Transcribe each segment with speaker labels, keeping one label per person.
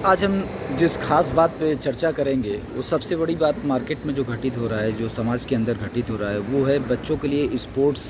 Speaker 1: आज हम जिस खास बात पे चर्चा करेंगे वो सबसे बड़ी बात मार्केट में जो घटित हो रहा है, जो समाज के अंदर घटित हो रहा है, वो है बच्चों के लिए स्पोर्ट्स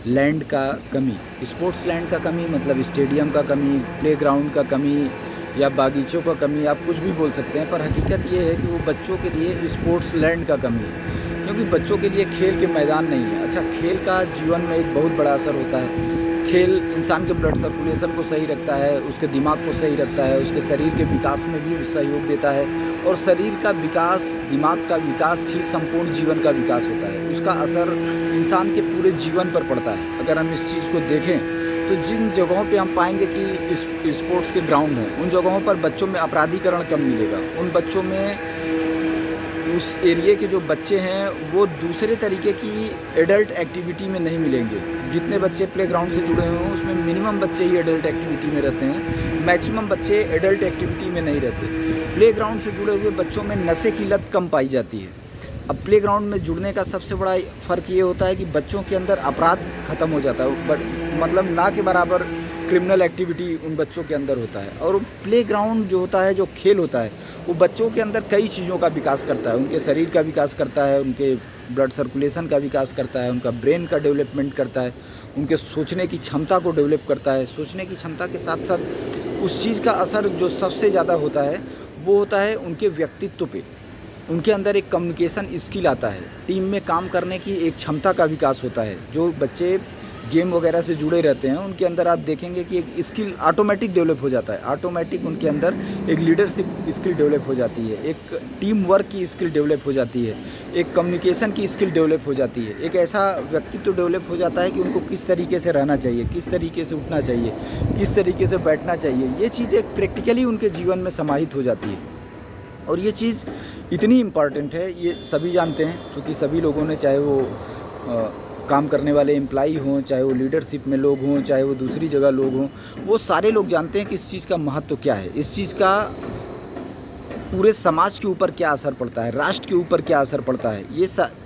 Speaker 1: लैंड का कमी। स्पोर्ट्स लैंड का कमी मतलब स्टेडियम का कमी, प्लेग्राउंड का कमी या बागीचों का कमी, आप कुछ भी बोल सकते हैं, पर हकीकत ये है कि वो बच्चों के लिए स्पोर्ट्स लैंड का कमी है। क्योंकि बच्चों के लिए खेल के मैदान नहीं है। अच्छा, खेल का जीवन में एक बहुत बड़ा असर होता है। खेल इंसान के ब्लड सर्कुलेशन को सही रखता है, उसके दिमाग को सही रखता है, उसके शरीर के विकास में भी सहयोग देता है। और शरीर का विकास, दिमाग का विकास ही संपूर्ण जीवन का विकास होता है। उसका असर इंसान के पूरे जीवन पर पड़ता है। अगर हम इस चीज़ को देखें तो जिन जगहों पे हम पाएंगे कि स्पोर्ट्स के ग्राउंड हैं, उन जगहों पर बच्चों में अपराधीकरण कम मिलेगा। उन बच्चों में, उस एरिया के जो बच्चे हैं वो दूसरे तरीके की एडल्ट एक्टिविटी में नहीं मिलेंगे। जितने बच्चे प्लेग्राउंड से जुड़े हुए हैं उसमें मिनिमम बच्चे ही एडल्ट एक्टिविटी में रहते हैं, मैक्सिमम बच्चे एडल्ट एक्टिविटी में नहीं रहते। प्लेग्राउंड से जुड़े हुए बच्चों में नशे की लत कम पाई जाती है। अब प्लेग्राउंड में जुड़ने का सबसे बड़ा फ़र्क ये होता है कि बच्चों के अंदर अपराध ख़त्म हो जाता है, मतलब ना के बराबर क्रिमिनल एक्टिविटी उन बच्चों के अंदर होता है। और प्लेग्राउंड जो होता है, जो खेल होता है, वो बच्चों के अंदर कई चीज़ों का विकास करता है। उनके शरीर का विकास करता है, उनके ब्लड सर्कुलेशन का विकास करता है, उनका ब्रेन का डेवलपमेंट करता है, उनके सोचने की क्षमता को डेवलप करता है। सोचने की क्षमता के साथ साथ उस चीज़ का असर जो सबसे ज़्यादा होता है वो होता है उनके व्यक्तित्व पे। उनके अंदर एक कम्युनिकेशन स्किल आता है, टीम में काम करने की एक क्षमता का विकास होता है। जो बच्चे गेम वगैरह से जुड़े रहते हैं उनके अंदर आप देखेंगे कि एक स्किल ऑटोमेटिक डेवलप हो जाता है। ऑटोमेटिक उनके अंदर एक लीडरशिप स्किल डेवलप हो जाती है, एक टीम वर्क की स्किल डेवलप हो जाती है, एक कम्युनिकेशन की स्किल डेवलप हो जाती है। एक ऐसा व्यक्तित्व डेवलप हो जाता है कि उनको किस तरीके से रहना चाहिए, किस तरीके से उठना चाहिए, किस तरीके से बैठना चाहिए, ये चीज़ एक प्रैक्टिकली उनके जीवन में समाहित हो जाती है। और ये चीज़ इतनी इम्पॉर्टेंट है, ये सभी जानते हैं, क्योंकि सभी लोगों ने, चाहे वो काम करने वाले एम्प्लॉई हों, चाहे वो लीडरशिप में लोग हों, चाहे वो दूसरी जगह लोग हों, वो सारे लोग जानते हैं कि इस चीज़ का महत्व क्या है, इस चीज़ का पूरे समाज के ऊपर क्या असर पड़ता है, राष्ट्र के ऊपर क्या असर पड़ता है।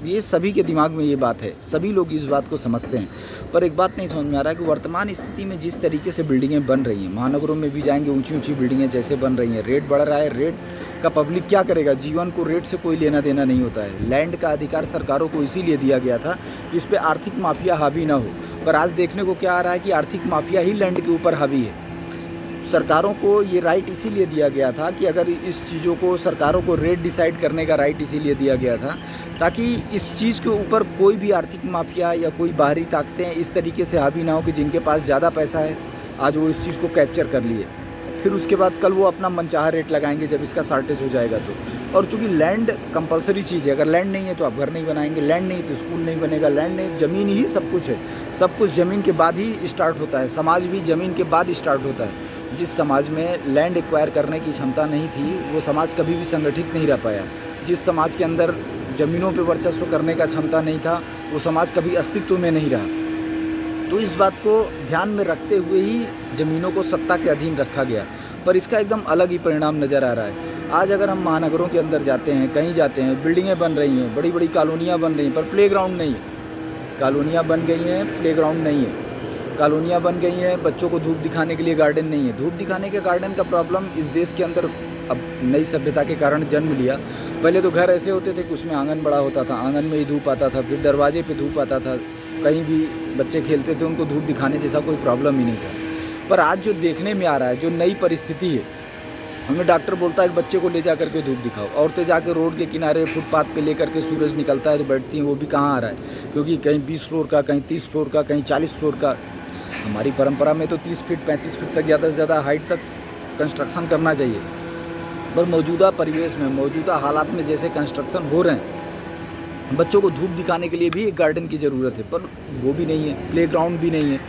Speaker 1: ये सभी के दिमाग में ये बात है, सभी लोग इस बात को समझते हैं। पर एक बात नहीं समझ में आ रहा है कि वर्तमान स्थिति में जिस तरीके से बिल्डिंगें बन रही हैं, महानगरों में भी जाएंगे, ऊंची ऊंची बिल्डिंगें जैसे बन रही हैं, रेट बढ़ रहा है, रेट का पब्लिक क्या करेगा, जीवन को रेट से कोई लेना देना नहीं होता है। लैंड का अधिकार सरकारों को इसीलिए दिया गया था कि इस पर आर्थिक माफिया हावी ना हो। पर आज देखने को क्या आ रहा है कि आर्थिक माफिया ही लैंड के ऊपर हावी है। सरकारों को ये राइट इसीलिए दिया गया था कि अगर इस चीज़ों को, सरकारों को रेट डिसाइड करने का राइट इसीलिए दिया गया था ताकि इस चीज़ के ऊपर कोई भी आर्थिक माफिया या कोई बाहरी ताकतें इस तरीके से हावी ना हो कि जिनके पास ज़्यादा पैसा है आज वो इस चीज़ को कैप्चर कर लिए, फिर उसके बाद कल वो अपना मनचाहा रेट लगाएंगे जब इसका शॉर्टेज हो जाएगा तो। और चूँकि लैंड कंपलसरी चीज़ है, अगर लैंड नहीं है तो आप घर नहीं बनाएंगे, लैंड नहीं तो स्कूल नहीं बनेगा, लैंड नहीं, ज़मीन ही सब कुछ है। सब कुछ ज़मीन के बाद ही स्टार्ट होता है, समाज भी ज़मीन के बाद स्टार्ट होता है। जिस समाज में लैंड एक्वायर करने की क्षमता नहीं थी वो समाज कभी भी संगठित नहीं रह पाया। जिस समाज के अंदर ज़मीनों पर वर्चस्व करने का क्षमता नहीं था वो समाज कभी अस्तित्व में नहीं रहा। तो इस बात को ध्यान में रखते हुए ही ज़मीनों को सत्ता के अधीन रखा गया, पर इसका एकदम अलग ही परिणाम नज़र आ रहा है। आज अगर हम महानगरों के अंदर जाते हैं, कहीं जाते हैं, बिल्डिंगें बन रही हैं, बड़ी बड़ी कॉलोनियाँ बन रही हैं, पर प्लेग्राउंड नहीं है। कॉलोनियाँ बन गई हैं, प्लेग्राउंड नहीं है। कॉलोनियाँ बन गई हैं, बच्चों को धूप दिखाने के लिए गार्डन नहीं है। धूप दिखाने के गार्डन का प्रॉब्लम इस देश के अंदर अब नई सभ्यता के कारण जन्म लिया। पहले तो घर ऐसे होते थे कि उसमें आंगन बड़ा होता था, आंगन में ही धूप आता था, फिर दरवाजे पे धूप आता था, कहीं भी बच्चे खेलते थे उनको धूप दिखाने जैसा कोई प्रॉब्लम ही नहीं था। पर आज जो देखने में आ रहा है, जो नई परिस्थिति है, हमें डॉक्टर बोलता है कि बच्चे को ले जा करके धूप दिखाओ, औरतें जाकर रोड के किनारे फुटपाथ पे लेकर के सूरज निकलता है तो बैठती हैं, वो भी कहाँ आ रहा है, क्योंकि कहीं 20 फ्लोर का, कहीं 30 फ्लोर का, कहीं 40 फ्लोर का। हमारी परंपरा में तो 30 फीट 35 फीट तक ज़्यादा से ज़्यादा हाइट तक कंस्ट्रक्शन करना चाहिए। पर मौजूदा परिवेश में, मौजूदा हालात में जैसे कंस्ट्रक्शन हो रहे हैं, बच्चों को धूप दिखाने के लिए भी एक गार्डन की ज़रूरत है, पर वो भी नहीं है, प्लेग्राउंड भी नहीं है।